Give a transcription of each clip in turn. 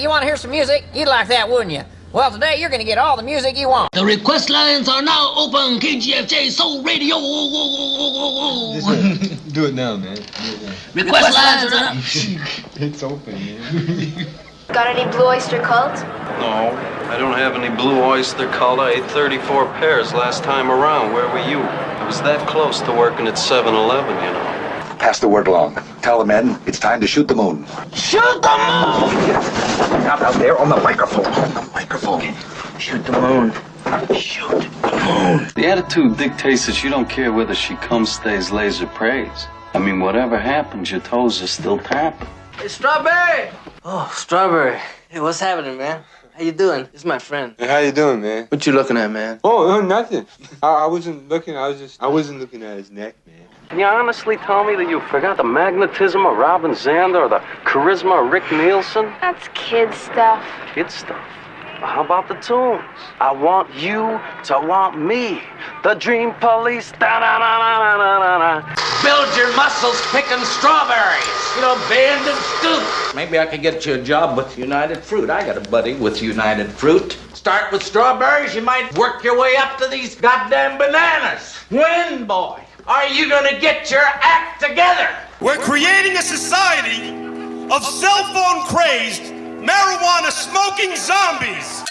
you want to hear some music? You'd like that, wouldn't you? Well, today you're going to get all the music you want. The request lines are now open. KGFJ Soul Radio. Do it now, man. Request lines are up. It's open, man. Got any Blue Oyster Cult? No, I don't have any Blue Oyster Cult. I ate 34 pairs last time around. Where were you? I was that close to working at 7-Eleven, you know. Pass the word along. Tell the men it's time to shoot the moon. Shoot the moon! Out there on the microphone. On the microphone. Shoot the moon. Shoot the moon. The attitude dictates that you don't care whether she comes, stays, lays, or prays. I mean, whatever happens, your toes are still tapping. Hey, Strawberry! Oh, Strawberry. Hey, what's happening, man? How you doing? This is my friend. Hey, how you doing, man? What you looking at, man? Oh, nothing. I wasn't looking. I wasn't looking at his neck, man. Can you honestly tell me that you forgot the magnetism of Robin Zander or the charisma of Rick Nielsen? That's kid stuff. Kid stuff. Well, how about the tunes? I want you to want me. The Dream Police. Da-da-da-da-da-da-da. Build your muscles picking strawberries. You know, Band and Scoop. Maybe I could get you a job with United Fruit. I got a buddy with United Fruit. Start with strawberries, you might work your way up to these goddamn bananas. When, boy, are you gonna get your act together? We're creating a society of cell phone crazed, marijuana smoking zombies.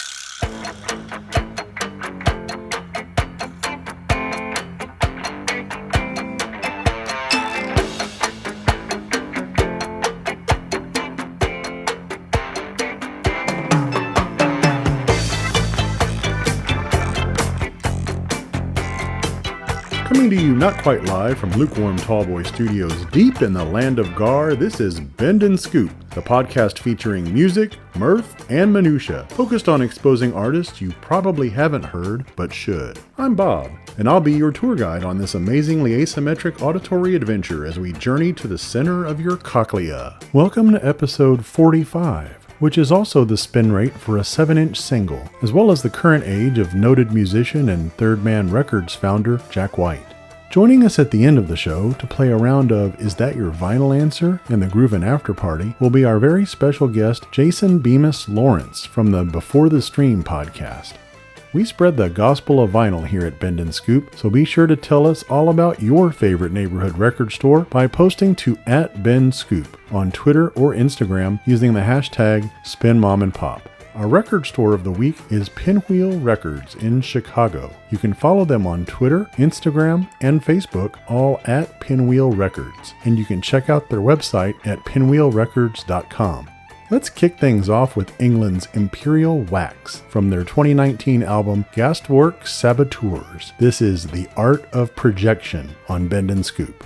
Coming to you not quite live from Lukewarm Tallboy Studios deep in the land of Gar, this is Bend and Scoop, the podcast featuring music, mirth, and minutia, focused on exposing artists you probably haven't heard, but should. I'm Bob, and I'll be your tour guide on this amazingly asymmetric auditory adventure as we journey to the center of your cochlea. Welcome to episode 45. Which is also the spin rate for a 7-inch single, as well as the current age of noted musician and Third Man Records founder Jack White. Joining us at the end of the show to play a round of Is That Your Vinyl Answer? And the Groovin' After Party will be our very special guest Jason Bemis Lawrence from the Before the Stream podcast. We spread the gospel of vinyl here at Bend and Scoop, so be sure to tell us all about your favorite neighborhood record store by posting to @BendScoop on Twitter or Instagram using the hashtag SpinMomandPop. Our record store of the week is Pinwheel Records in Chicago. You can follow them on Twitter, Instagram, and Facebook, all at Pinwheel Records, and you can check out their website at pinwheelrecords.com. Let's kick things off with England's Imperial Wax from their 2019 album Gastwerk Saboteurs. This is The Art of Projection on Bend and Scoop.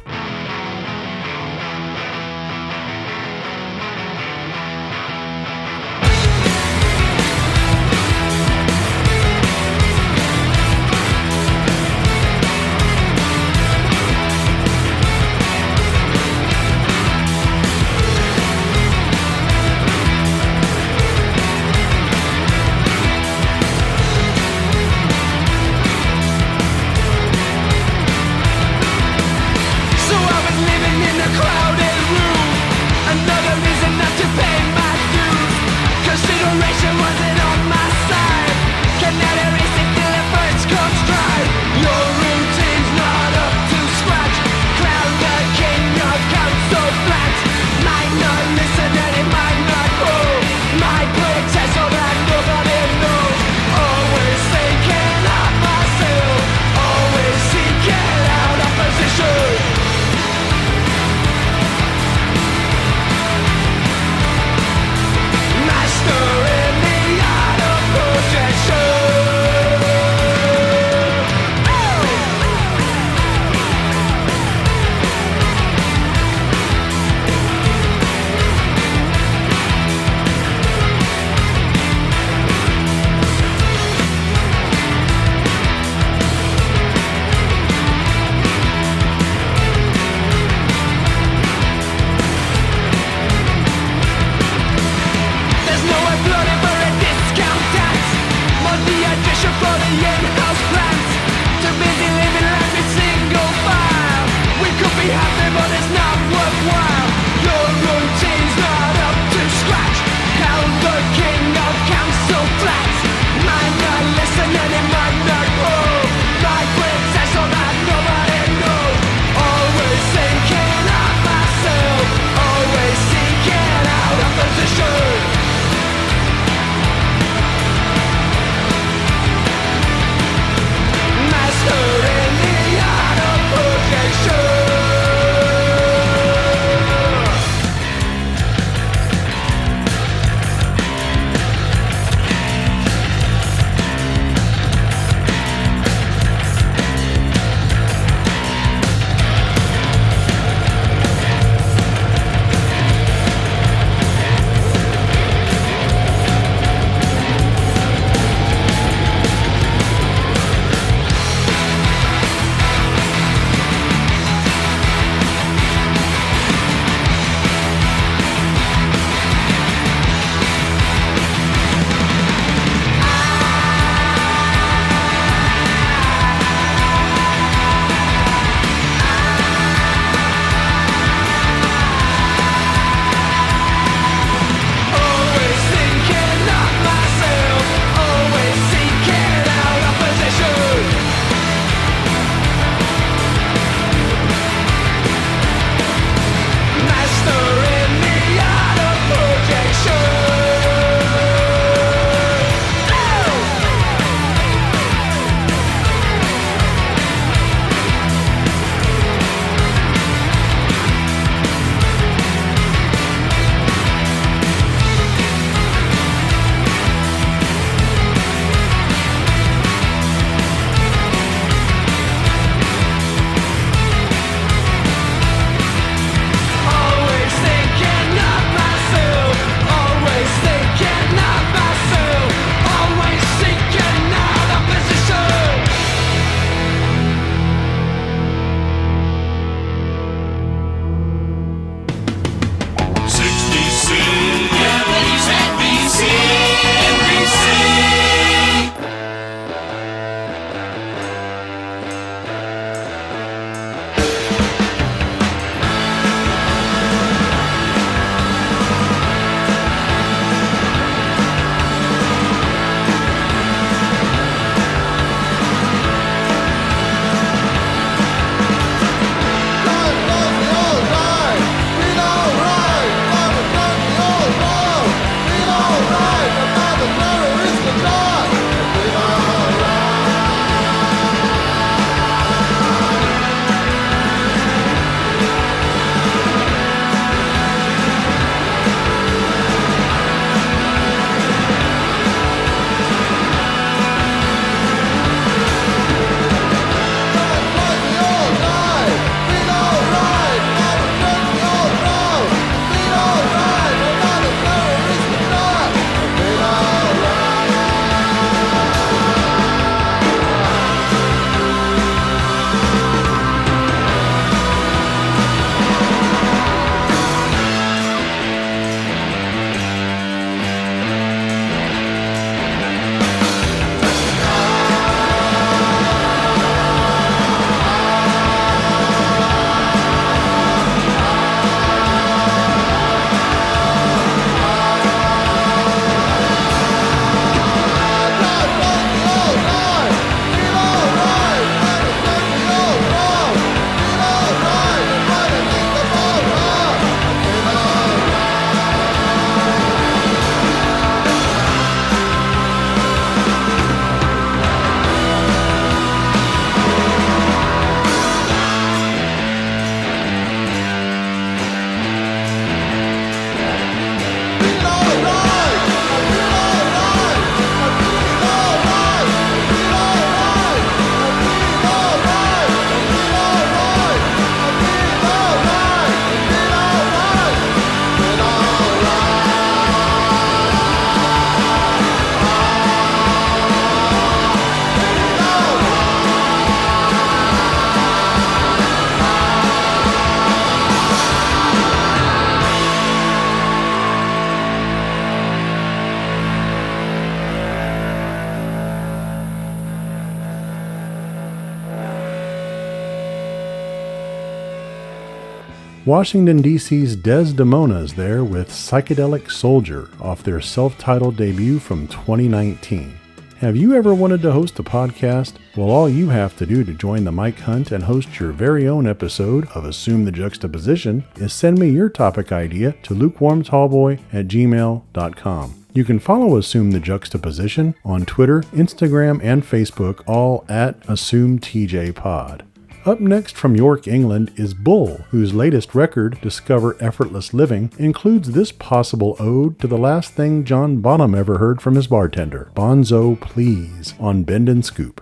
Washington, D.C.'s Desdemona's there with Psychedelic Soldier off their self-titled debut from 2019. Have you ever wanted to host a podcast? Well, all you have to do to join the mic hunt and host your very own episode of Assume the Juxtaposition is send me your topic idea to lukewarmtallboy@gmail.com. You can follow Assume the Juxtaposition on Twitter, Instagram, and Facebook, all at AssumeTJPod. Up next from York, England is Bull, whose latest record, Discover Effortless Living, includes this possible ode to the last thing John Bonham ever heard from his bartender, Bonzo Please, on Bend and Scoop.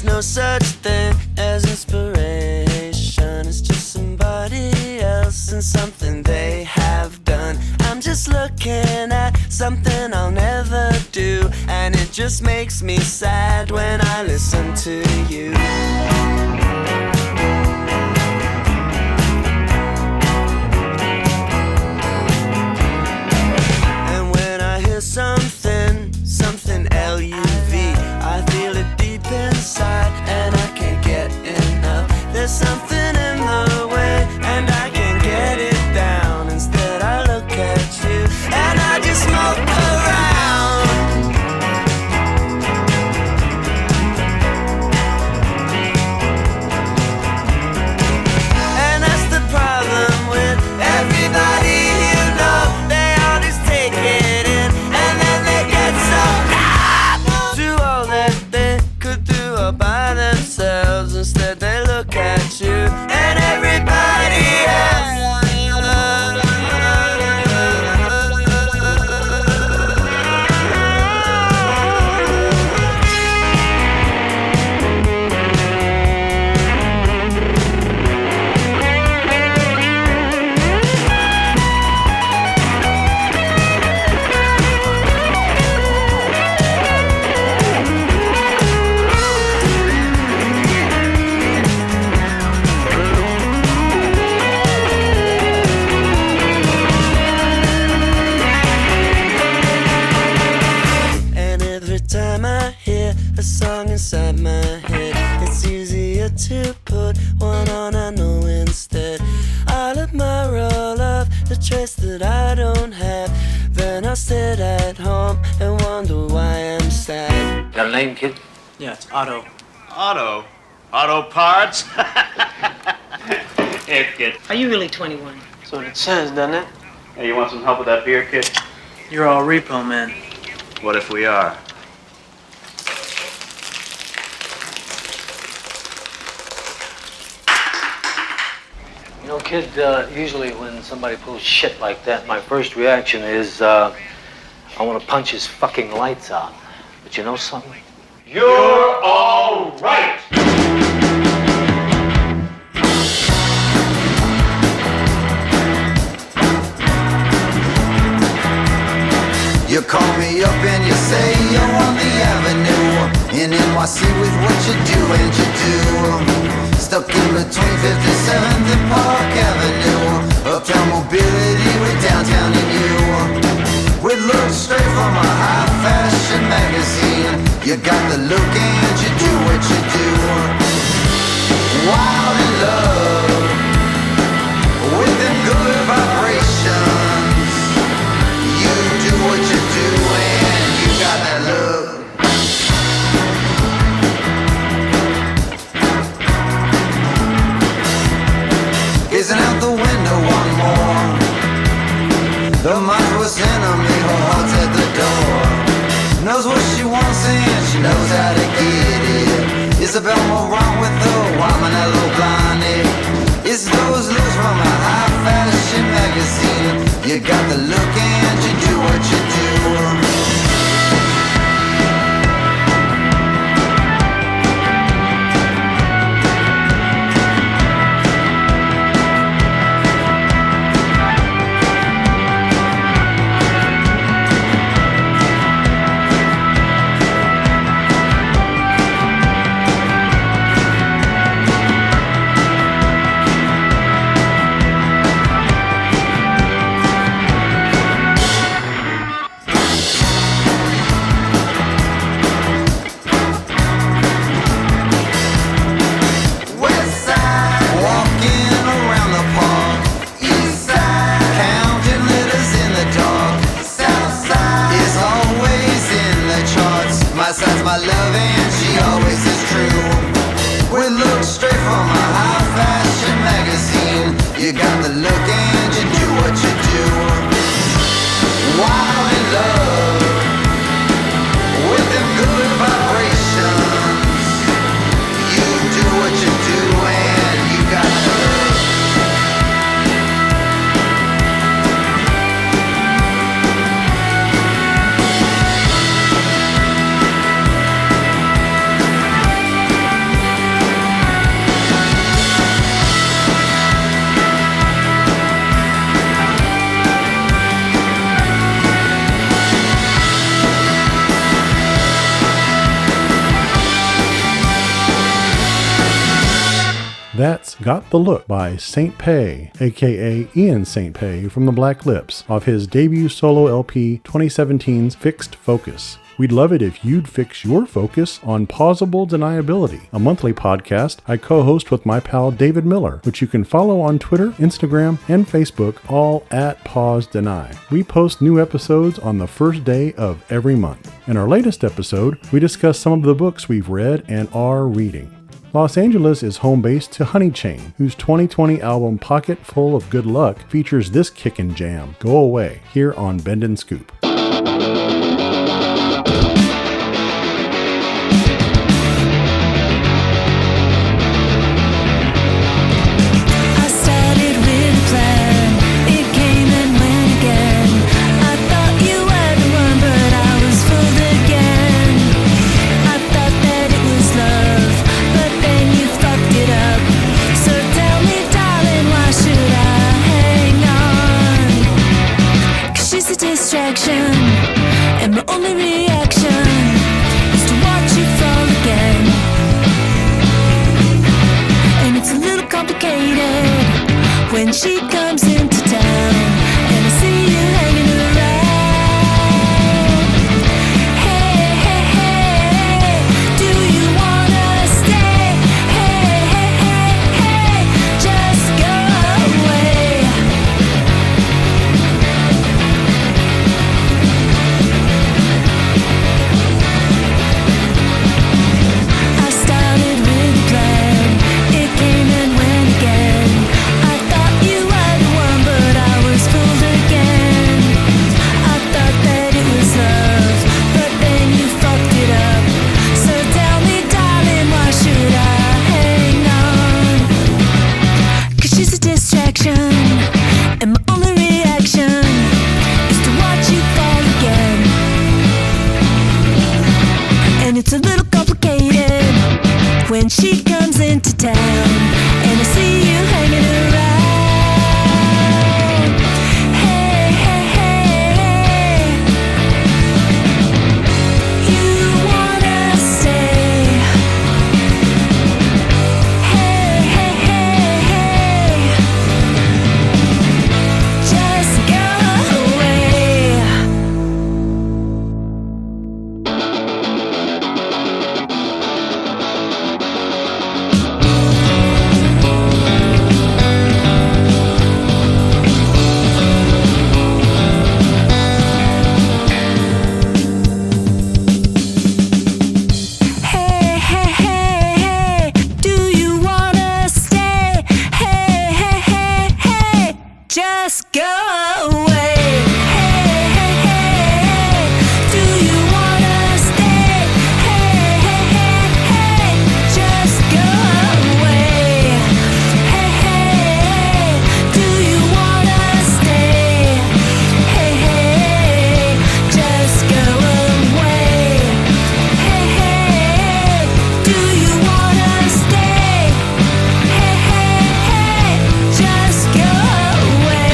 No such thing as inspiration. It's just somebody else and something they have done. I'm just looking at something I'll never do, and it just makes me sad when I listen to you. And when I hear something L-U-V, I feel it deep inside and I can't get enough. There's something in the way and I can't get it down. Instead I look at you and I just smoke around. And that's the problem with everybody you know. They all just take it in and then they get so do all that they could do all by themselves. Instead they look at you and everybody else. A song inside my head, it's easier to put one on, I know instead. I'll admire all of the traits that I don't have. Then I'll sit at home and wonder why I'm sad. Got a name, kid? Yeah, it's Otto. Otto? Auto parts? Hey, kid. Are you really 21? That's what it says, doesn't it? Hey, you want some help with that beer, kid? You're all repo, man. What if we are? You know, kid, usually when somebody pulls shit like that, my first reaction is, I want to punch his fucking lights out. But you know something? You're all right! You call me up and you say you're on the avenue in NYC with what you do and you do. Stuck in between 57th and Park Avenue, uptown mobility with downtown and you. With looks straight from a high fashion magazine. You got the look and you do what you do. Wild in love with them good vibrations. You do what you do and you got that look. Gazing out the window one more. The mind's worst enemy, her heart's at the door. Knows what she wants and she knows how to get it. Isabel Moran with the Wamanello blinded. It's those looks from a high fashion magazine. You got the look and you do what you do. my love and she always is true. With looks straight from a high fashion magazine. You got the look and you do what you do. Wild in love with them good vibrations. You do what you do and you got love. That's Got the Look by St. Pei, aka Ian St. Pei from the Black Lips, off his debut solo LP 2017's Fixed Focus. We'd love it if you'd fix your focus on Pausable Deniability, a monthly podcast I co-host with my pal David Miller, which you can follow on Twitter, Instagram, and Facebook, all at Pause Deny. We post new episodes on the first day of every month. In our latest episode, we discuss some of the books we've read and are reading. Los Angeles is home base to Honey Chain, whose 2020 album Pocket Full of Good Luck features this kickin' jam, Go Away, here on Bend and Scoop. And my only reaction is to watch you fall again. And it's a little complicated when she comes into town and I see you hanging around. Hey, hey, hey, do you wanna stay? Hey, hey, hey, hey, just go away. And my only reaction is to watch you fall again. And it's a little complicated when she comes into town and I see you hanging around. Hey, hey, hey, you wanna stay? Hey, hey, hey, hey, just go away. Hey, hey, hey, hey, do you wanna stay? Hey, hey, hey, hey, just go away. Hey, hey, hey, do you wanna stay? Hey, hey, hey, hey, just go away. Hey, hey, do you wanna stay? Hey, hey, just go away. Hey, hey, do you wanna stay? Hey, hey, hey, just go away.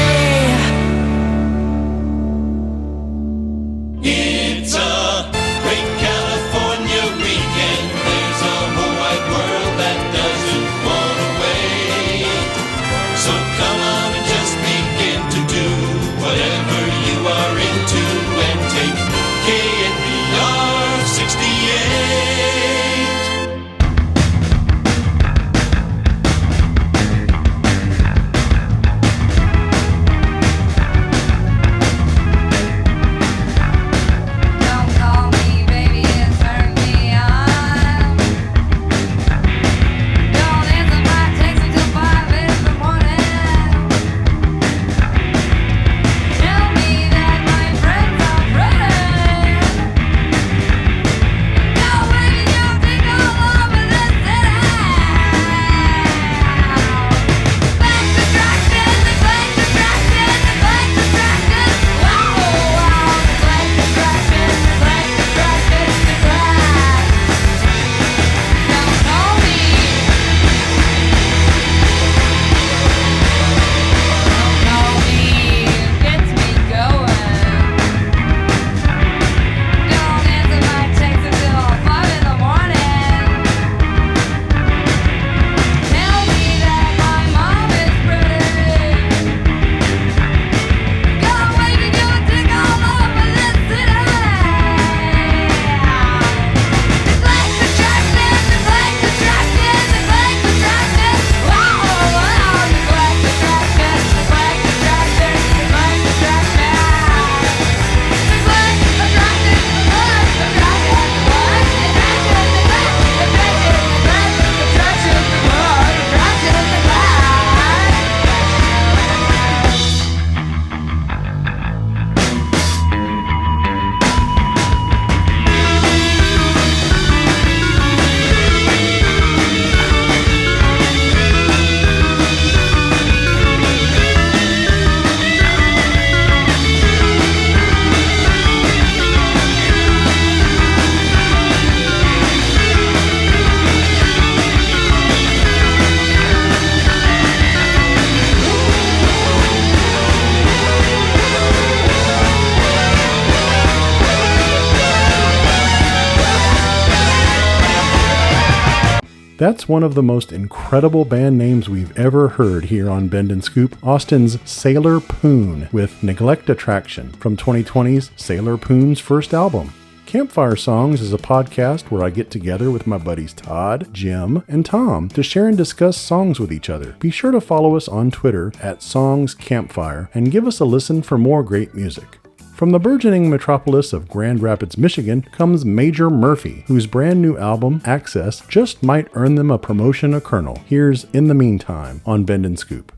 That's one of the most incredible band names we've ever heard here on Bend and Scoop, Austin's Sailor Poon with Neglect Attraction from 2020's Sailor Poon's first album. Campfire Songs is a podcast where I get together with my buddies Todd, Jim, and Tom to share and discuss songs with each other. Be sure to follow us on Twitter at SongsCampfire and give us a listen for more great music. From the burgeoning metropolis of Grand Rapids, Michigan, comes Major Murphy, whose brand new album, Access, just might earn them a promotion a colonel. Here's In the Meantime on Bend and Scoop.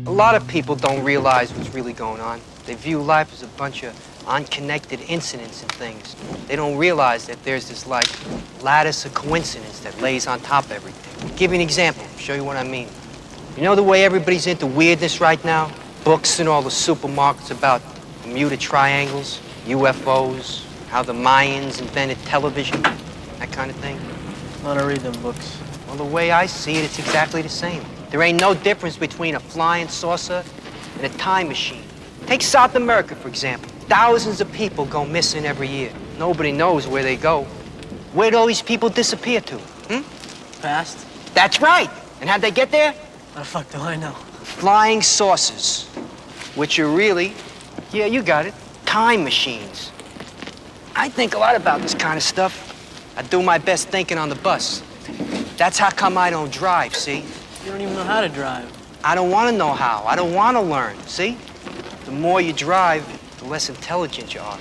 A lot of people don't realize what's really going on. They view life as a bunch of unconnected incidents and things. They don't realize that there's this, like, lattice of coincidence that lays on top of everything. I'll give you an example, show you what I mean. You know the way everybody's into weirdness right now? Books in all the supermarkets about Bermuda triangles, UFOs, how the Mayans invented television, that kind of thing. I want to read them books. Well, the way I see it, it's exactly the same. There ain't no difference between a flying saucer and a time machine. Take South America, for example. Thousands of people go missing every year. Nobody knows where they go. Where'd all these people disappear to? Past? That's right. And how'd they get there? How the fuck do I know? Flying saucers. which are really, yeah, you got it, time machines. I think a lot about this kind of stuff. I do my best thinking on the bus. That's how come I don't drive, see? You don't even know how to drive. I don't want to know how. I don't want to learn, see? The more you drive, the less intelligent you are.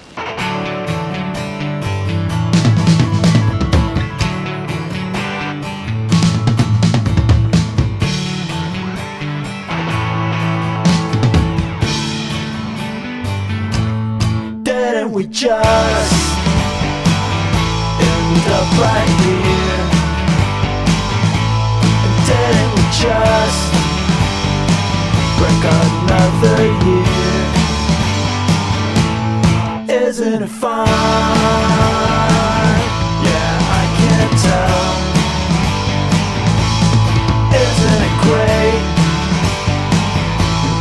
Didn't we just end up right here? And didn't we just break another year? Isn't it fun? Yeah, I can't tell. Isn't it great?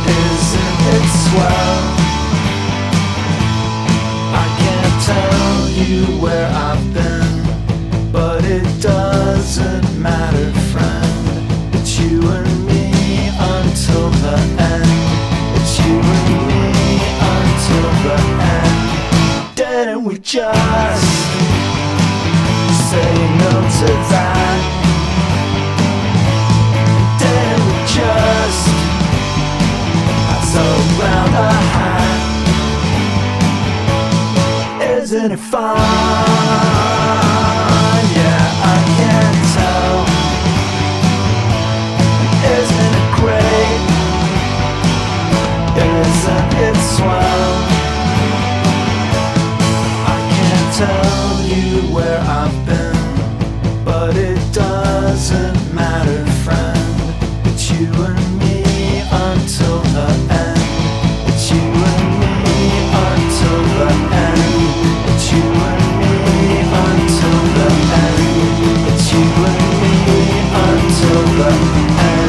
Isn't it swell? I can't tell you where I've been, but it doesn't matter, friend. It's you and me until the end. It's you and me until the end. Didn't we just say no to that? Didn't we just pass around a hat? Isn't it fun? Yeah, I can't tell. Isn't it great? Isn't it swell? I can't tell you where I've been, but it doesn't matter, friend. It's you and me until the end. It's you and me until the end. It's you and me until the end. It's you and me until the end.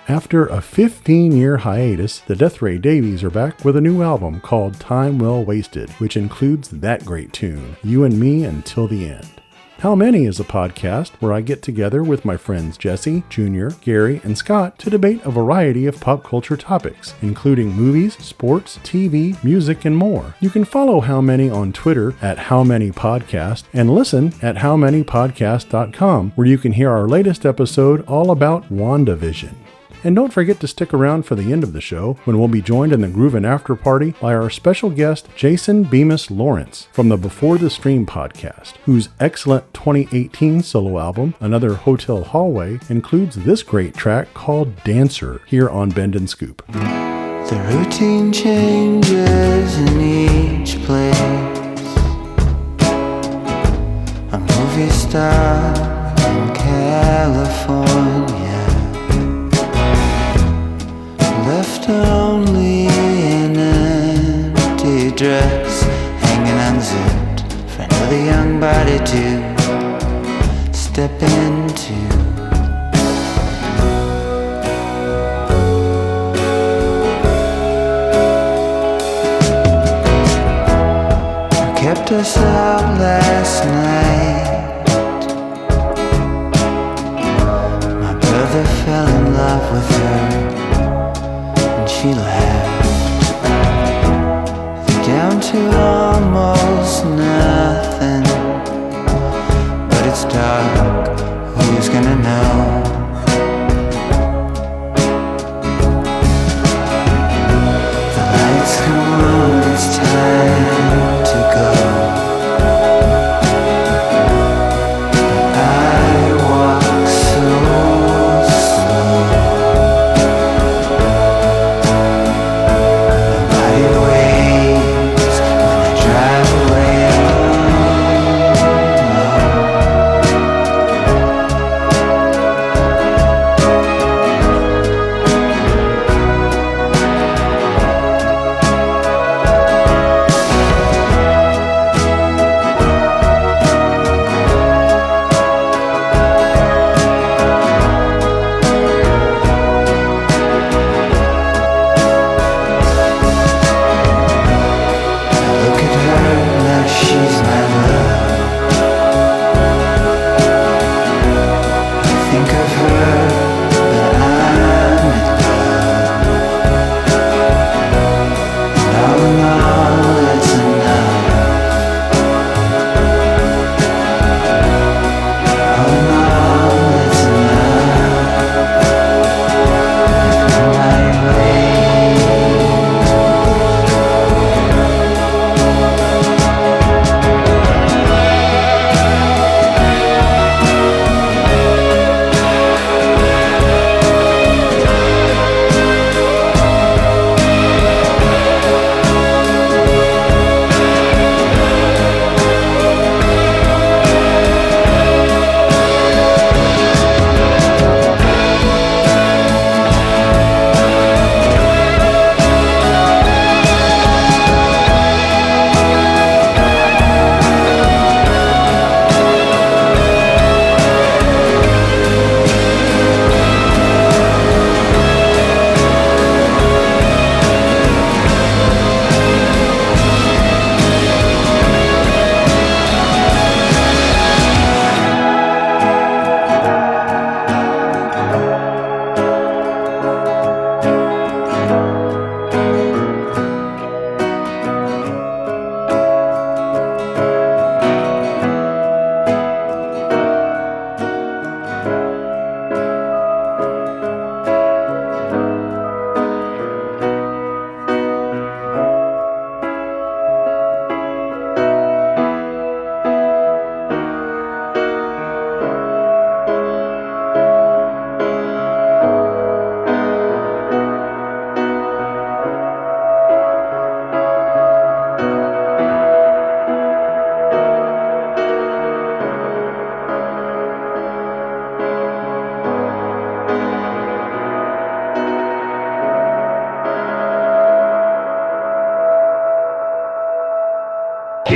After a 15-year hiatus, the Death Ray Davies are back with a new album called Time Well Wasted, which includes that great tune, You and Me Until the End. How Many is a podcast where I get together with my friends Jesse, Junior, Gary, and Scott to debate a variety of pop culture topics, including movies, sports, TV, music, and more. You can follow How Many on Twitter at How Many Podcast and listen at howmanypodcast.com, where you can hear our latest episode all about WandaVision. And don't forget to stick around for the end of the show, when we'll be joined in the Groovin' After Party by our special guest, Jason Bemis Lawrence, from the Before the Stream podcast, whose excellent 2018 solo album, Another Hotel Hallway, includes this great track called Dancer, here on Bend and Scoop. The routine changes in each place. A movie star in California, left only an empty dress, hanging unzipped, for another young body to step into. I kept us out last night. My brother fell in love with her. She laughed. They're down to almost nothing, but it's dark, who's gonna know? The lights come on, it's time to go.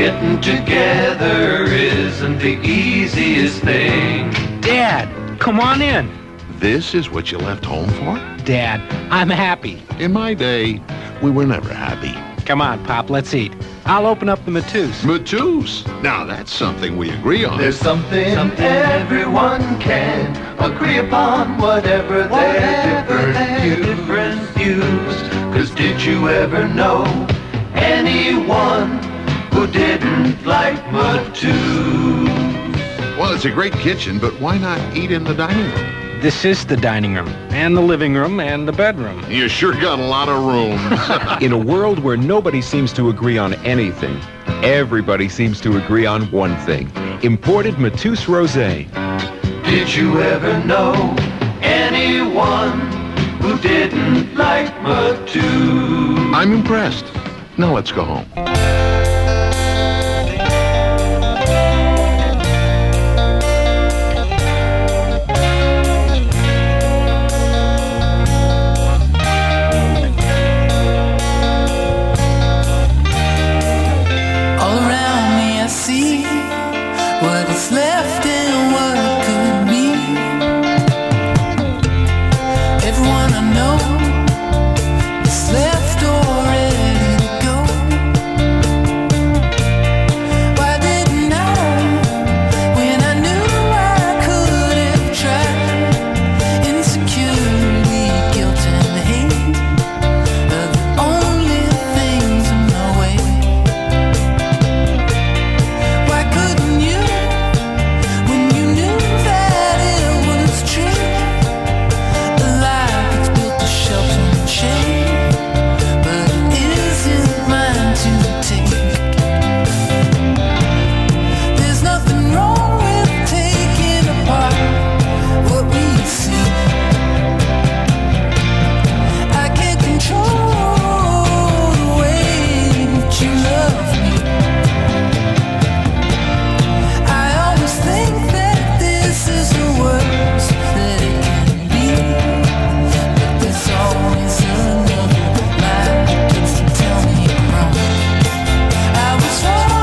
Getting together isn't the easiest thing. Dad, come on in. This is what you left home for? Dad, I'm happy. In my day, we were never happy. Come on, Pop, let's eat. I'll open up the Matus. Matus? Now that's something we agree on. There's something everyone can agree upon, whatever their different views. 'Cause did you ever know anyone who didn't like Matus? Well, it's a great kitchen, but why not eat in the dining room? This is the dining room, and the living room, and the bedroom. You sure got a lot of room. In a world where nobody seems to agree on anything, everybody seems to agree on one thing. Imported Matus Rosé. Did you ever know anyone who didn't like Matus? I'm impressed. Now let's go home. All around me I see what is left and what could be. Everyone I know is left or ready to go. Why didn't I when I knew I could have tried? Insecurity, guilt and hate are the only things in my way. Why couldn't you when you knew that it was true? A life that's built to shelter and shade, but it isn't mine to take. There's nothing wrong with taking apart what we see. I can't control the way that you love me. I always think that this is the worst that it can be, but there's always another line that gets to tell me I'm wrong. I was wrong.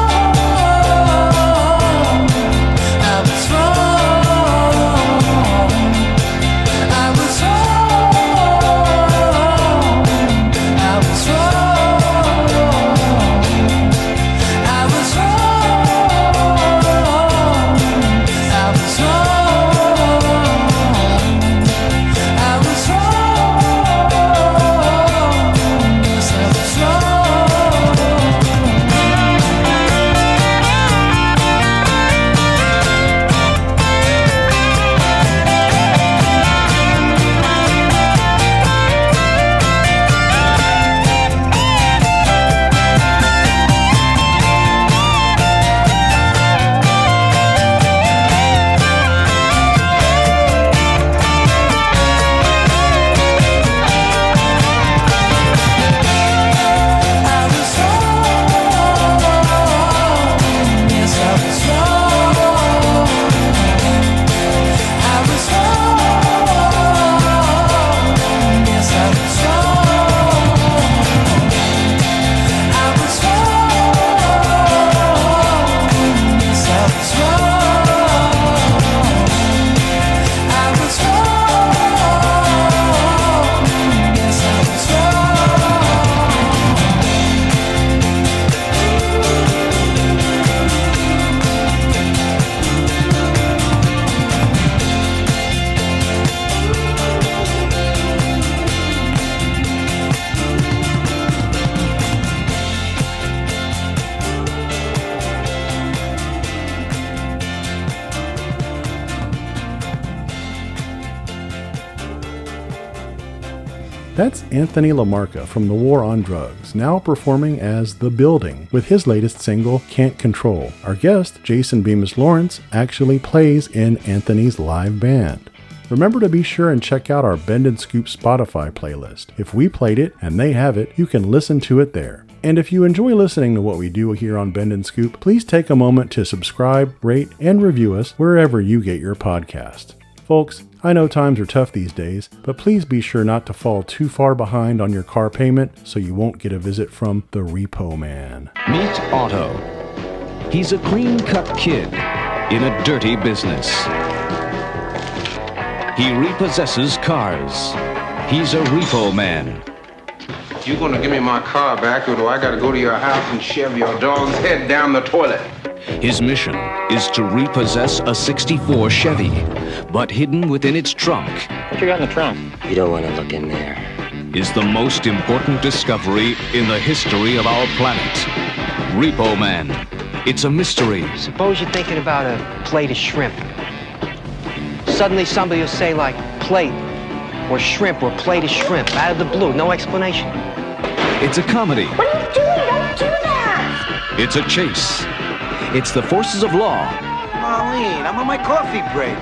I was wrong. I was wrong. I was wrong. I was wrong. I was wrong. I was wrong. Yes, I was That's Anthony LaMarca from The War on Drugs, now performing as The Building with his latest single, Can't Control. Our guest, Jason Bemis Lawrence, actually plays in Anthony's live band. Remember to be sure and check out our Bend and Scoop Spotify playlist. If we played it and they have it, you can listen to it there. And if you enjoy listening to what we do here on Bend and Scoop, please take a moment to subscribe, rate, and review us wherever you get your podcast. Folks, I know times are tough these days, but please be sure not to fall too far behind on your car payment so you won't get a visit from the Repo Man. Meet Otto. He's a clean-cut kid in a dirty business. He repossesses cars. He's a repo man. You gonna give me my car back, or do I gotta go to your house and shove your dog's head down the toilet? His mission is to repossess a '64 Chevy, but hidden within its trunk. What you got in the trunk? You don't want to look in there. Is the most important discovery in the history of our planet. Repo Man. It's a mystery. Suppose you're thinking about a plate of shrimp. Suddenly somebody will say like plate or shrimp or plate of shrimp out of the blue, no explanation. It's a comedy. What are you doing? Don't do that! It's a chase. It's the forces of law. Marlene, I'm on my coffee break.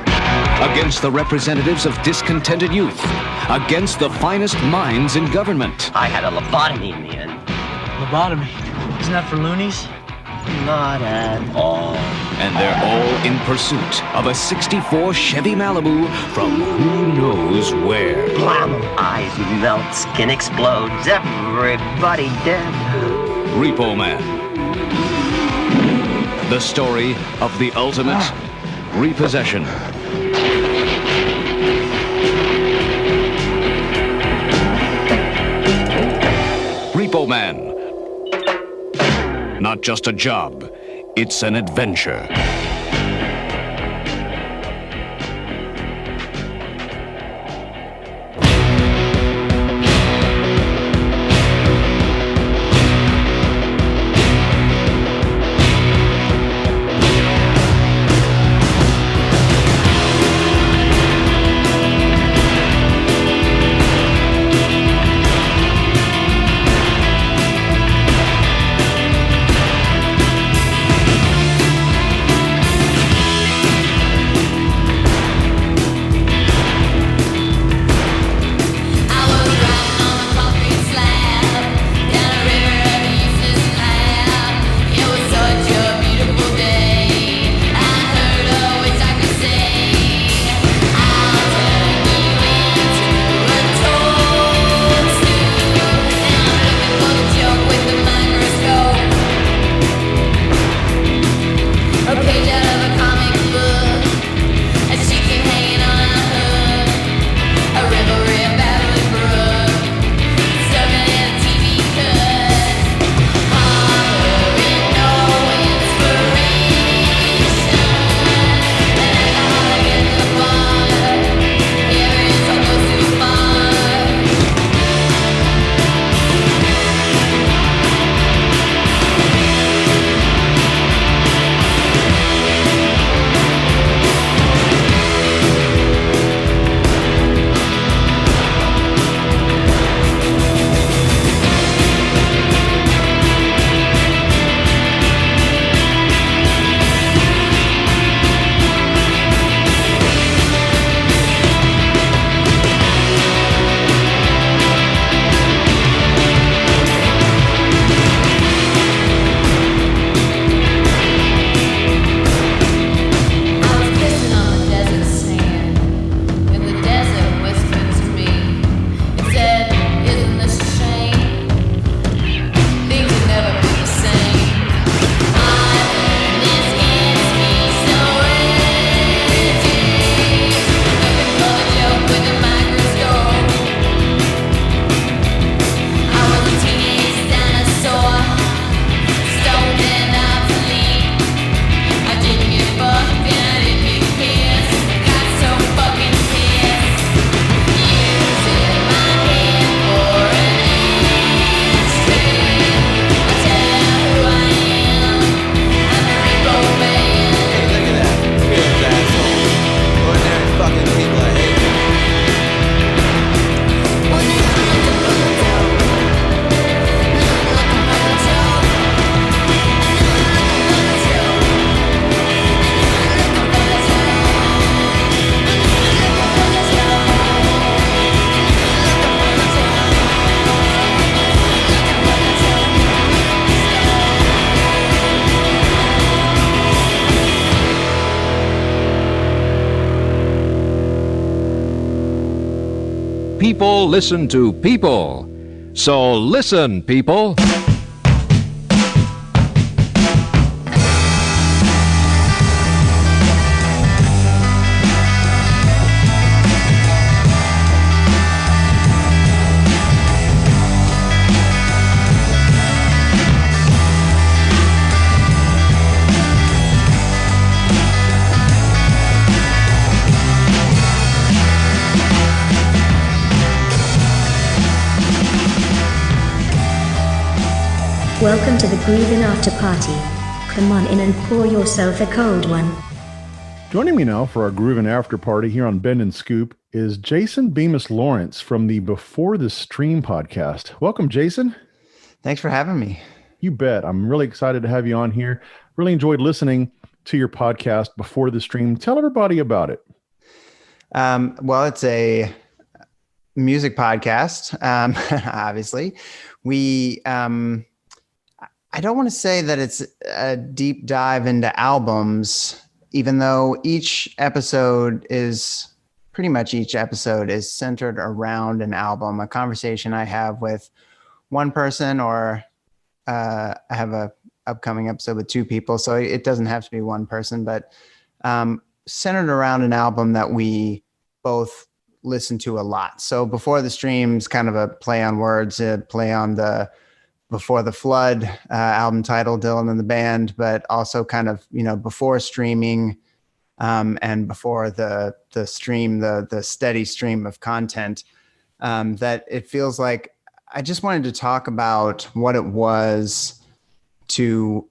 Against the representatives of discontented youth. Against the finest minds in government. I had a lobotomy in the end. Lobotomy? Isn't that for loonies? Not at all. And they're all in pursuit of a '64 Chevy Malibu from who knows where. Blam! Eyes melt, skin explodes, everybody dead. Repo Man. The story of the ultimate repossession. Repo Man. Not just a job, it's an adventure. People listen to people. So listen, people. Welcome to the Groovin' After Party. Come on in and pour yourself a cold one. Joining me now for our Groovin' After Party here on Bend and Scoop is Jason Bemis Lawrence from the Before the Stream podcast. Welcome, Jason. Thanks for having me. You bet. I'm really excited to have you on here. Really enjoyed listening to your podcast Before the Stream. Tell everybody about it. Well, it's a music podcast. Obviously, I don't want to say that it's a deep dive into albums, even though each episode is centered around an album, a conversation I have with one person, or I have a upcoming episode with two people. So it doesn't have to be one person, but centered around an album that we both listen to a lot. So Before the Stream's kind of a play on words, a play on the Before the Flood album title, Dylan and the Band, but also kind of, before streaming and before the stream, the steady stream of content, that it feels like I just wanted to talk about what it was like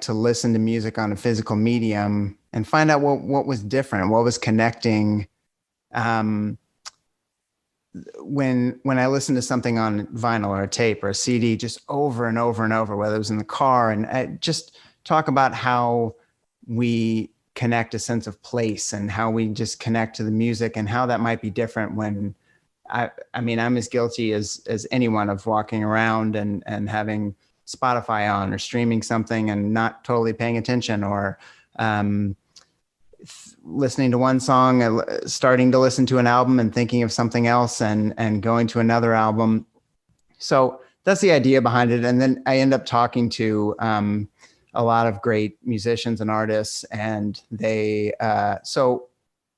to listen to music on a physical medium and find out what was different, what was connecting. When I listen to something on vinyl or a tape or a CD, just over and over and over, whether it was in the car, and I just talk about how we connect a sense of place and how we just connect to the music and how that might be different when I'm as guilty as anyone of walking around and having Spotify on or streaming something and not totally paying attention, or listening to one song, starting to listen to an album and thinking of something else and going to another album. So that's the idea behind it. And then I end up talking to a lot of great musicians and artists, and they so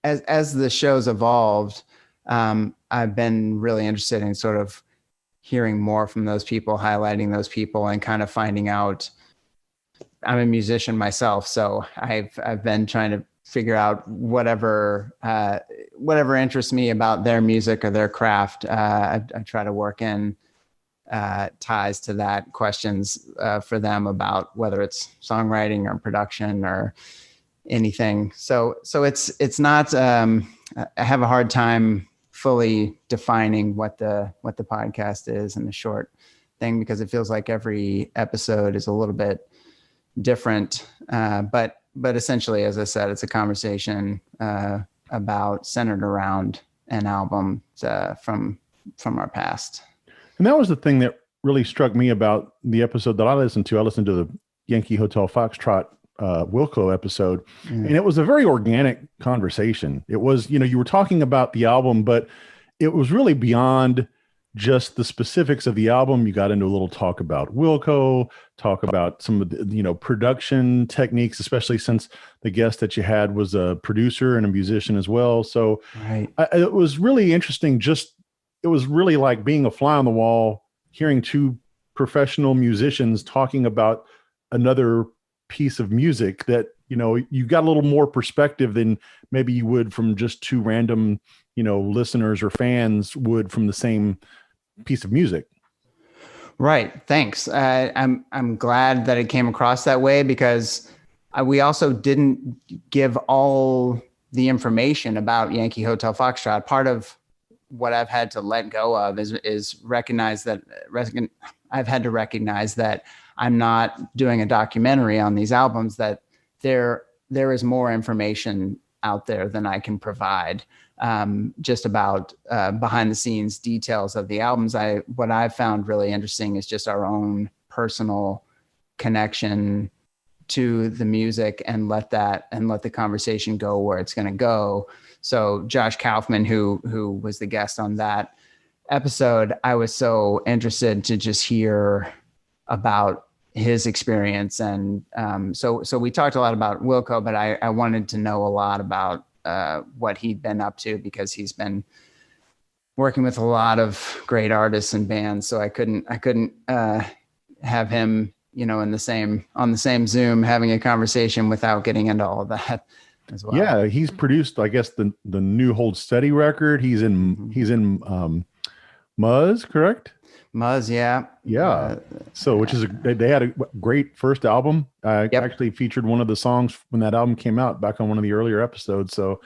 as the show's evolved, I've been really interested in sort of hearing more from those people, highlighting those people, and kind of finding out. I'm a musician myself, so I've been trying to figure out whatever interests me about their music or their craft. I try to work in ties to that, questions for them about whether it's songwriting or production or anything. So it's not. I have a hard time fully defining what the podcast is in a short thing, because it feels like every episode is a little bit different. But essentially, as I said, it's a conversation about centered around an album from our past. And that was the thing that really struck me about the episode that I listened to. I listened to the Yankee Hotel Foxtrot Wilco episode, and it was a very organic conversation. It was, you were talking about the album, but it was really beyond just the specifics of the album. You got into a little talk about Wilco, talk about some of the, production techniques, especially since the guest that you had was a producer and a musician as well. So right. It was really interesting. It was really like being a fly on the wall, hearing two professional musicians talking about another piece of music that, you got a little more perspective than maybe you would from just two random, listeners or fans would from the same piece of music. Right. Thanks. I'm glad that it came across that way, because we also didn't give all the information about Yankee Hotel Foxtrot. Part of what I've had to let go of is recognize that I've had to recognize that I'm not doing a documentary on these albums, that there is more information out there than I can provide, just about behind the scenes details of the albums. What I've found really interesting is just our own personal connection to the music, and let the conversation go where it's going to go. So Josh Kaufman, who was the guest on that episode, I was so interested to just hear about his experience. And so we talked a lot about Wilco, but I wanted to know a lot about what he'd been up to, because he's been working with a lot of great artists and bands. So I couldn't have him, on the same Zoom having a conversation without getting into all of that as well. Yeah, he's produced, I guess, the new Hold Steady record. He's in Muzz, correct? Muzz, yeah. Yeah. So, which is they had a great first album. I actually featured one of the songs when that album came out back on one of the earlier episodes. So,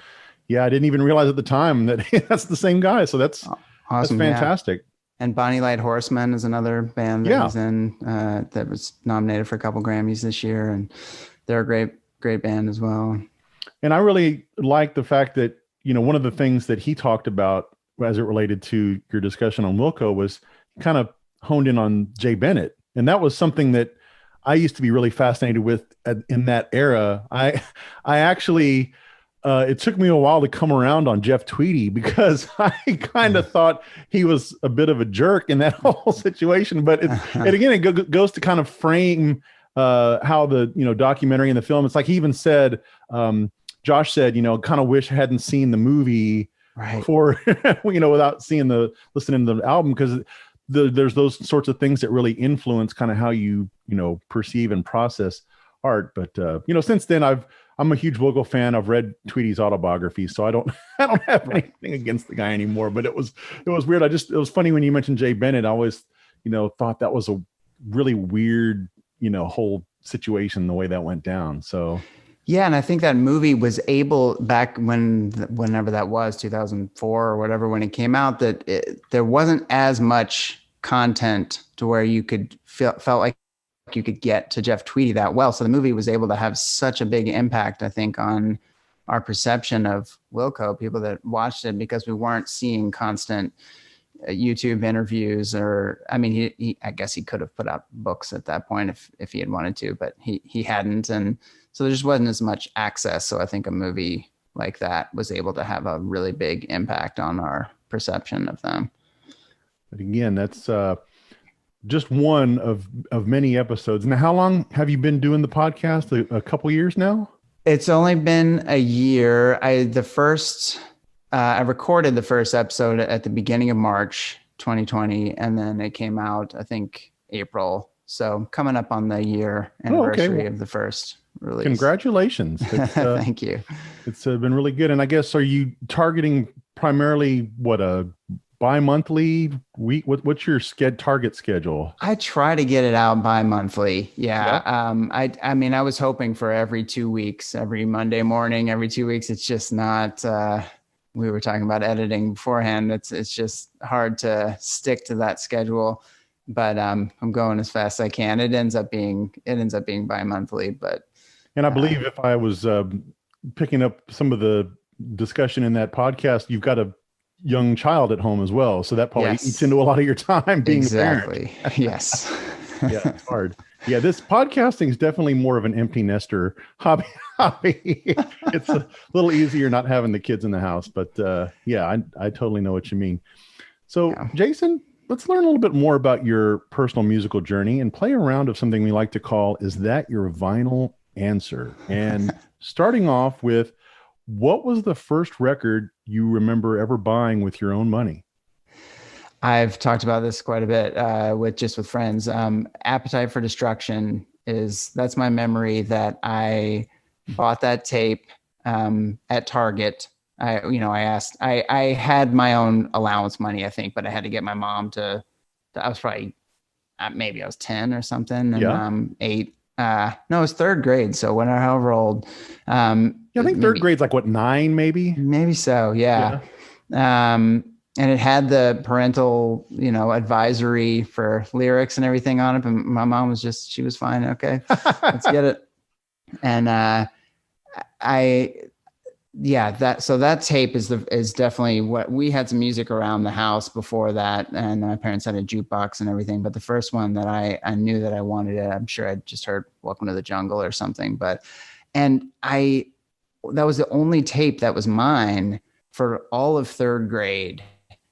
yeah, I didn't even realize at the time that that's the same guy. So that's awesome. That's fantastic. Yeah. And Bonnie Light Horsemen is another band that he's in that was nominated for a couple Grammys this year, and they're a great band as well. And I really like the fact that, you know, one of the things that he talked about as it related to your discussion on Wilco was kind of honed in on Jay Bennett. And that was something that I used to be really fascinated with in that era. I actually, it took me a while to come around on Jeff Tweedy because I kind of thought he was a bit of a jerk in that whole situation. But and again, it goes to kind of frame how the, you know, documentary and the film, it's like he even said, Josh said, you know, kind of wish I hadn't seen the movie before, you know, without listening to the album, because there's those sorts of things that really influence kind of how you know, perceive and process art. But, you know, since then I'm a huge Wilco fan. I've read Tweedy's autobiography, so I don't have anything against the guy anymore, but it was weird. It was funny when you mentioned Jay Bennett. I always, you know, thought that was a really weird, you know, whole situation, the way that went down. So, yeah. And I think that movie was able back whenever that was 2004 or whatever, when it came out, that there wasn't as much content to where you could felt like you could get to Jeff Tweedy that well. So the movie was able to have such a big impact, I think, on our perception of Wilco, people that watched it, because we weren't seeing constant YouTube interviews, or, I mean, I guess he could have put out books at that point if he had wanted to, but he hadn't. And so there just wasn't as much access. So I think a movie like that was able to have a really big impact on our perception of them. But again, that's just one of many episodes. Now, how long have you been doing the podcast? A couple years now? It's only been a year. I recorded the first episode at the beginning of March 2020, and then it came out, I think, April. So coming up on the year anniversary of the first release. Congratulations. Thank you. It's been really good. And I guess, are you targeting primarily a bi-monthly week? What's your target schedule? I try to get it out bi-monthly. Yeah. I mean, I was hoping for every 2 weeks, every Monday morning, every 2 weeks. It's just not, we were talking about editing beforehand. It's just hard to stick to that schedule, but I'm going as fast as I can. It ends up being bi-monthly, and I believe if I was picking up some of the discussion in that podcast, you've got a young child at home as well, so that probably eats into a lot of your time being a parent. Yes. Yeah, it's hard. Yeah, this podcasting is definitely more of an empty nester hobby. It's a little easier not having the kids in the house, but yeah, I totally know what you mean. So, Jason, let's learn a little bit more about your personal musical journey and play a round of something we like to call "Is That Your Vinyl Answer?" And starting off with, what was the first record you remember ever buying with your own money? I've talked about this quite a bit with friends. Appetite for Destruction that's my memory, that I bought that tape at Target. I had my own allowance money, I think, but I had to get my mom I was probably, maybe I was 10 or something, and 8. No, it was third grade. So however old. I think third grade's like 9, maybe. Maybe so. Yeah. And it had the parental, advisory for lyrics and everything on it. But my mom was she was fine. Okay, let's get it. And that tape is definitely what we had. Some music around the house before that, and my parents had a jukebox and everything. But the first one that I knew that I wanted it, I'm sure I'd just heard "Welcome to the Jungle" or something. That was the only tape that was mine for all of third grade.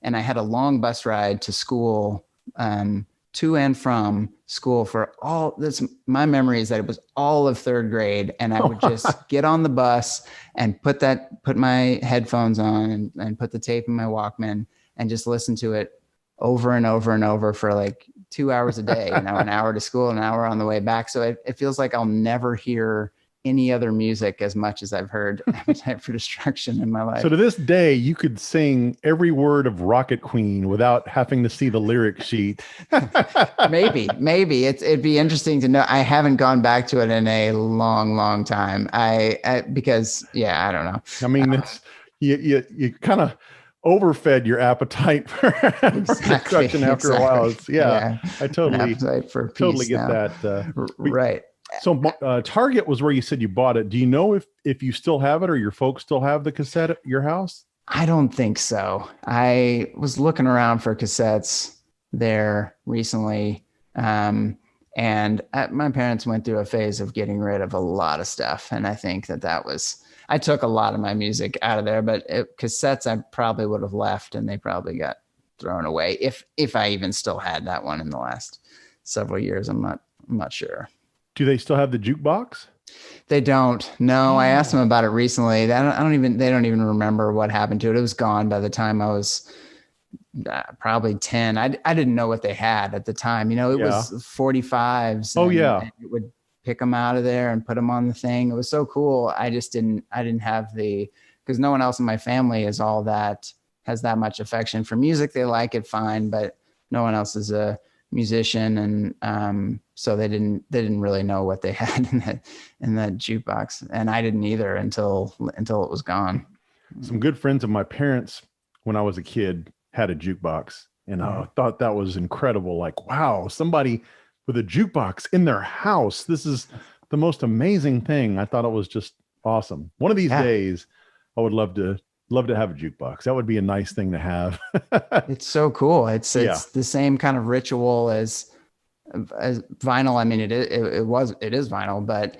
And I had a long bus ride to school, to and from school for all this. My memory is that it was all of third grade, and I would just get on the bus and put my headphones on and put the tape in my Walkman and just listen to it over and over and over for like 2 hours a day, an hour to school, an hour on the way back. So it feels like I'll never hear any other music as much as I've heard Appetite for Destruction in my life. So to this day, you could sing every word of Rocket Queen without having to see the lyric sheet. maybe it'd be interesting to know. I haven't gone back to it in a long time. Because I don't know. I mean, it's you kind of overfed your appetite for destruction after a while. I totally get that. Right. So Target was where you said you bought it. Do you know if you still have it or your folks still have the cassette at your house? I don't think so. I was looking around for cassettes there recently. My parents went through a phase of getting rid of a lot of stuff. And I think I took a lot of my music out of there, but cassettes I probably would have left and they probably got thrown away. If I even still had that one in the last several years, I'm not sure. Do they still have the jukebox? They don't. No, I asked them about it recently. They don't even remember what happened to it. It was gone by the time I was probably 10. I didn't know what they had at the time. It was 45s. And it would pick them out of there and put them on the thing. It was so cool. I didn't have because no one else in my family has that much affection for music. They like it fine, but no one else is a musician. And so they didn't really know what they had in that jukebox. And I didn't either until it was gone. Some good friends of my parents, when I was a kid, had a jukebox, and I thought that was incredible. Like, wow, somebody with a jukebox in their house. This is the most amazing thing. I thought it was just awesome. One of these days, I would love to have a jukebox. That would be a nice thing to have. It's so cool. It's the same kind of ritual as vinyl. I mean, it is vinyl, but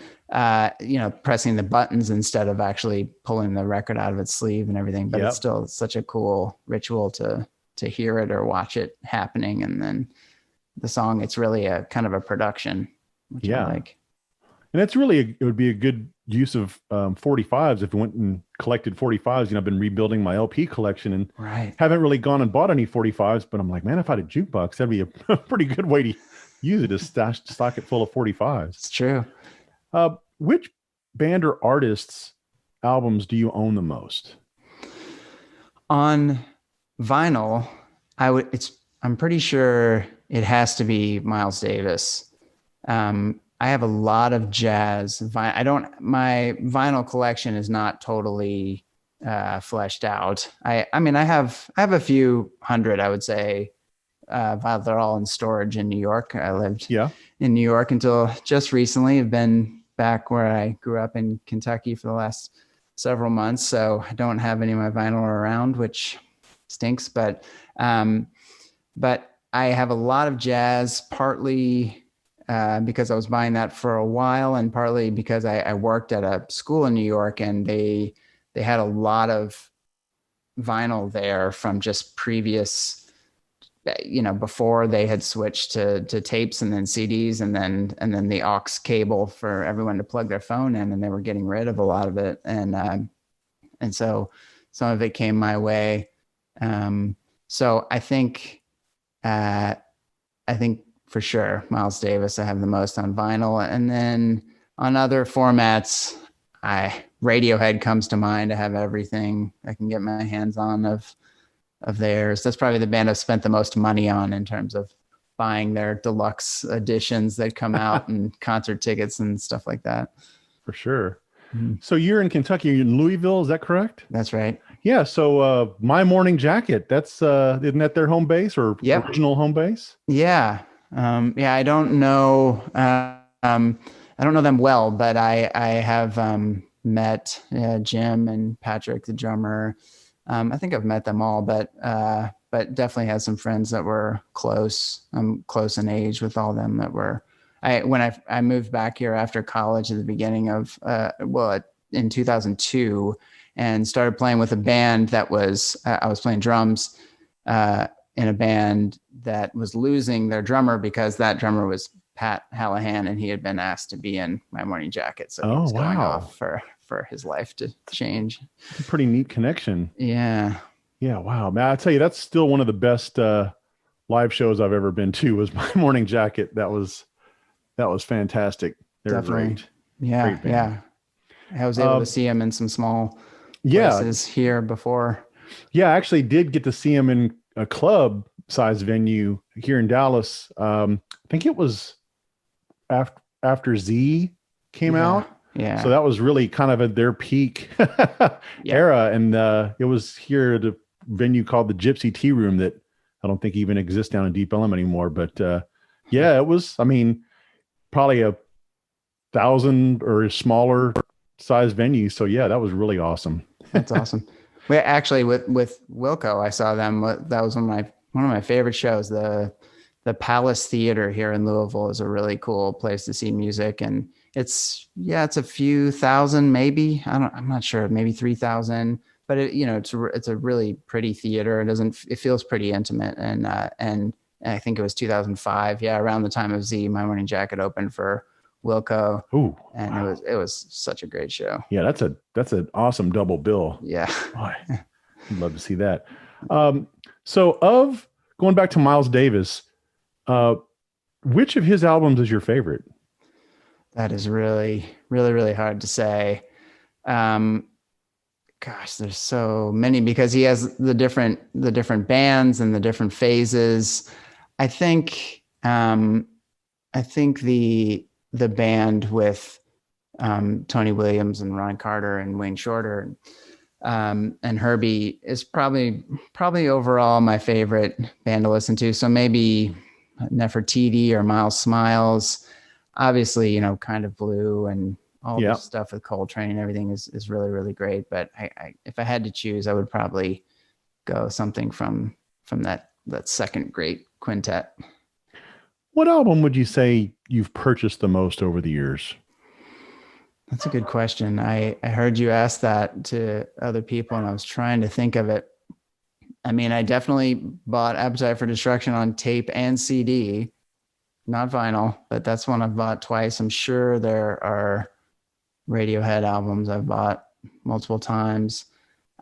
pressing the buttons instead of actually pulling the record out of its sleeve and everything. But it's still such a cool ritual to hear it or watch it happening. And then the song, it's really a kind of a production, which I like. And that's really, it would be a good use of 45s if we went and collected 45s. I've been rebuilding my LP collection and haven't really gone and bought any 45s, but I'm like, man, if I had a jukebox, that'd be a pretty good way to use it, to stock it full of 45s. It's true. Which band or artists' albums do you own the most? On vinyl, I'm pretty sure it has to be Miles Davis. I have a lot of jazz. My vinyl collection is not totally fleshed out. I have a few hundred, I would say. They're all in storage in New York. I lived in New York until just recently. I've been back where I grew up in Kentucky for the last several months, so I don't have any of my vinyl around, which stinks. But I have a lot of jazz, partly because I was buying that for a while, and partly because I worked at a school in New York, and they had a lot of vinyl there from just previous, before they had switched to tapes and then CDs and then the aux cable for everyone to plug their phone in, and they were getting rid of a lot of it. And so some of it came my way. So I think for sure Miles Davis, I have the most on vinyl. And then on other formats, Radiohead comes to mind. I have everything I can get my hands on of theirs. That's probably the band I've spent the most money on in terms of buying their deluxe editions that come out and concert tickets and stuff like that. For sure. Mm-hmm. So you're in Kentucky, in Louisville, is that correct? That's right. Yeah. So My Morning Jacket, that's isn't that their home base or original home base? Yeah. I don't know. I don't know them well, but I have met Jim and Patrick, the drummer. I think I've met them all, but definitely had some friends that were close. I'm close in age with all of them that were. When I moved back here after college at the beginning of in 2002, and started playing with a band that was I was playing drums in a band that was losing their drummer because that drummer was Pat Hallahan, and he had been asked to be in My Morning Jacket, so he was going off for his life to change. Pretty neat connection. Yeah. Wow, man, I tell you, that's still one of the best live shows I've ever been to. Was My Morning Jacket. That was fantastic. They're Definitely. great. Yeah. Great band. I was able to see him in some small Yeah. places here before. Yeah, I actually did get to see him in a club size venue here in Dallas. I think it was after Z came out. Yeah. So that was really kind of at their peak era. And it was here at a venue called the Gypsy Tea Room that I don't think even exists down in Deep Ellum anymore. But yeah, it was, I mean, probably 1,000 or smaller size venue. So yeah, that was really awesome. That's awesome. We actually with Wilco, I saw them. That was one of my favorite shows. The Palace Theater here in Louisville is a really cool place to see music, and it's a few thousand, maybe. I'm not sure, maybe 3,000. But it's a really pretty theater. It feels pretty intimate, and I think it was 2005. Yeah, around the time of Z, My Morning Jacket opened for Wilco. Ooh, and wow. It was such a great show. Yeah, that's an awesome double bill. Yeah, I'd love to see that. So going back to Miles Davis, which of his albums is your favorite? That is really, really, really hard to say. Gosh, there's so many because he has the different bands and the different phases. I think the band with Tony Williams and Ron Carter and Wayne Shorter and Herbie is probably overall my favorite band to listen to. So maybe Nefertiti or Miles Smiles. Obviously, Kind of Blue and all the stuff with Coltrane and everything is really, really great. But if I had to choose, I would probably go something from that second great quintet. What album would you say you've purchased the most over the years? That's a good question. I heard you ask that to other people, and I was trying to think of it. I mean, I definitely bought Appetite for Destruction on tape and CD, not vinyl, but that's one I've bought twice. I'm sure there are Radiohead albums I've bought multiple times.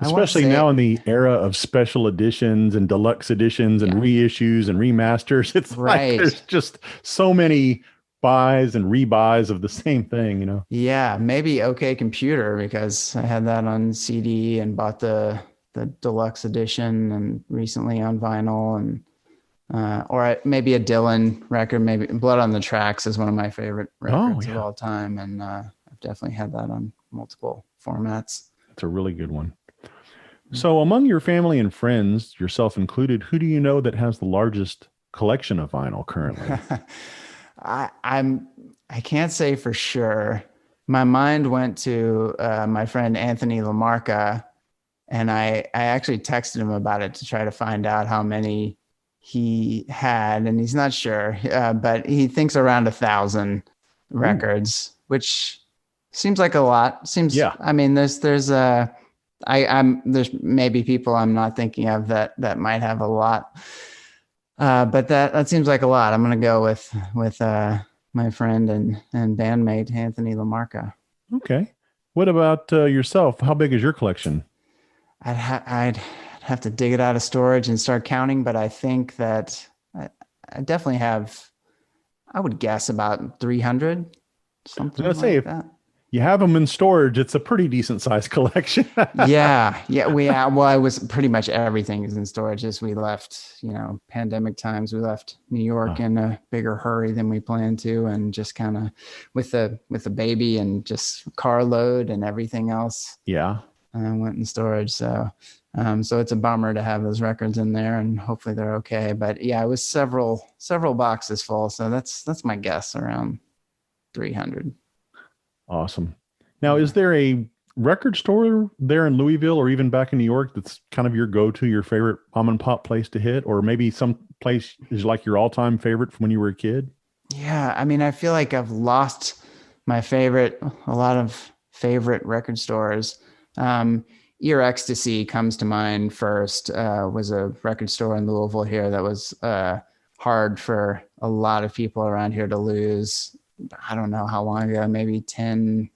Especially now in the era of special editions and deluxe editions and reissues and remasters. It's like there's just so many buys and rebuys of the same thing, Yeah, maybe OK Computer, because I had that on CD and bought the deluxe edition and recently on vinyl, and maybe a Dylan record, maybe Blood on the Tracks is one of my favorite records of all time, and I've definitely had that on multiple formats. It's a really good one. So among your family and friends, yourself included, who do you know that has the largest collection of vinyl currently? I can't say for sure. My mind went to my friend Anthony LaMarca, and I actually texted him about it to try to find out how many he had, and he's not sure, but he thinks around 1,000 records, which seems like a lot. I mean, there's maybe people I'm not thinking of that might have a lot, but that seems like a lot. I'm gonna go with my friend and bandmate Anthony LaMarca. Okay. What about yourself? How big is your collection? I'd have to dig it out of storage and start counting, but I think that I definitely have. I would guess about 300. Something like that. You have them in storage. It's a pretty decent sized collection. Yeah. Well, I was pretty much everything is in storage as we left, pandemic times. We left New York in a bigger hurry than we planned to. And just kind of with the baby and just carload and everything else. Yeah. Went in storage. So it's a bummer to have those records in there, and hopefully they're okay. But yeah, it was several boxes full. So that's my guess, around 300. Awesome. Now, is there a record store there in Louisville or even back in New York that's kind of your go-to, your favorite mom and pop place to hit, or maybe some place is like your all-time favorite from when you were a kid? Yeah, I mean, I feel like I've lost a lot of favorite record stores. Ear Ecstasy comes to mind first. Was a record store in Louisville here that was hard for a lot of people around here to lose. I don't know how long ago, maybe 10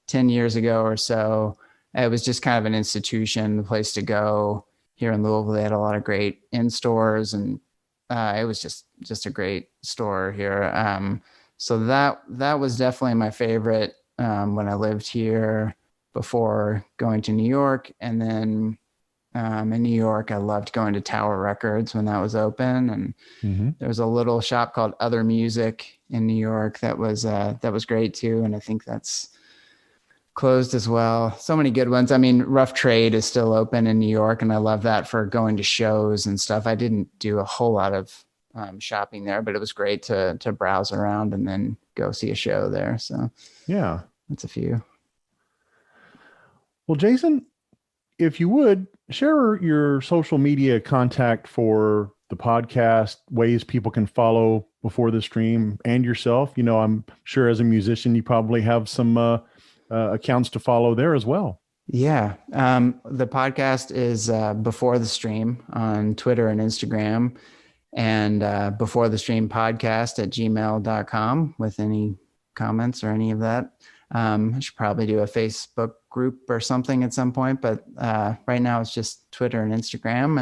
years ago or so. It was just kind of an institution, the place to go here in Louisville. They had a lot of great in-stores, and it was just a great store here. So that was definitely my favorite. when I lived here before going to New York. And then in New York, I loved going to Tower Records when that was open. And there was a little shop called Other Music in New York that was great too. And I think that's closed as well. So many good ones. I mean, Rough Trade is still open in New York, and I love that for going to shows and stuff. I didn't do a whole lot of shopping there, but it was great to browse around and then go see a show there. So yeah, that's a few. Well, Jason, if you would share your social media contact for the podcast, ways people can follow Before the Stream and yourself. You know, I'm sure as a musician, you probably have some accounts to follow there as well. Yeah. The podcast is Before the Stream on Twitter and Instagram, and Before the Stream podcast at gmail.com with any comments or any of that. I should probably do a Facebook group or something at some point, but right now it's just Twitter and Instagram.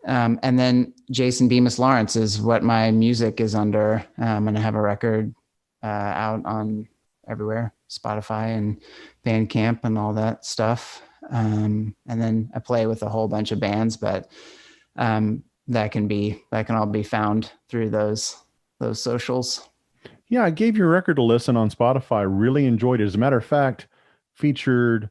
And then Jason Bemis Lawrence is what my music is under. And I have a record out on everywhere, Spotify and Bandcamp and all that stuff. And then I play with a whole bunch of bands, but that can all be found through those socials. Yeah, I gave your record a listen on Spotify. Really enjoyed it. As a matter of fact, featured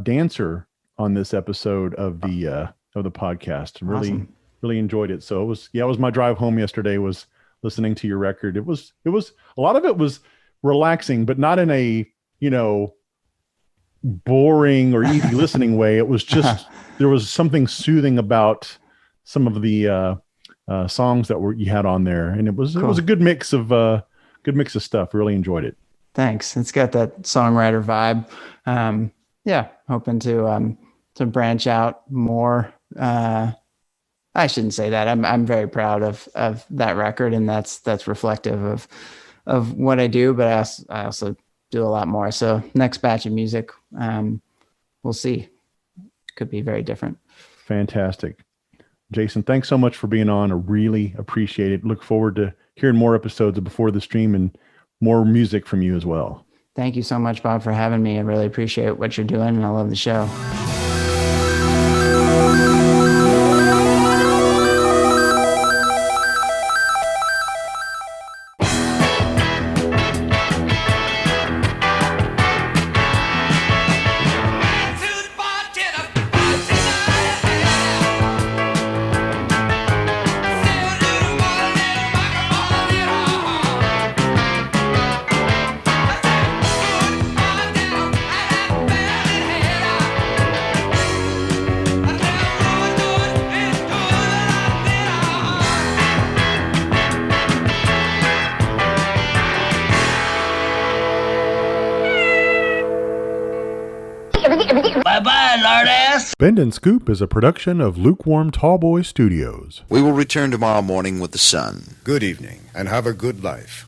Dancer on this episode of the podcast. Really, awesome. Really enjoyed it. So it was my drive home yesterday was listening to your record. It was a lot of it was relaxing, but not in a, boring or easy listening way. It was just, there was something soothing about some of the songs that you had on there. And it was a good mix of stuff. Really enjoyed it. Thanks. It's got that songwriter vibe. Hoping to branch out more. I shouldn't say that. I'm very proud of that record, and that's reflective of what I do, but I also do a lot more. So next batch of music, we'll see. Could be very different. Fantastic. Jason, thanks so much for being on. I really appreciate it. Look forward to hearing more episodes of Before the Stream and more music from you as well. Thank you so much, Bob, for having me. I really appreciate what you're doing, and I love the show. Bye-bye, lard-ass. Bend and Scoop is a production of Lukewarm Tallboy Studios. We will return tomorrow morning with the sun. Good evening, and have a good life.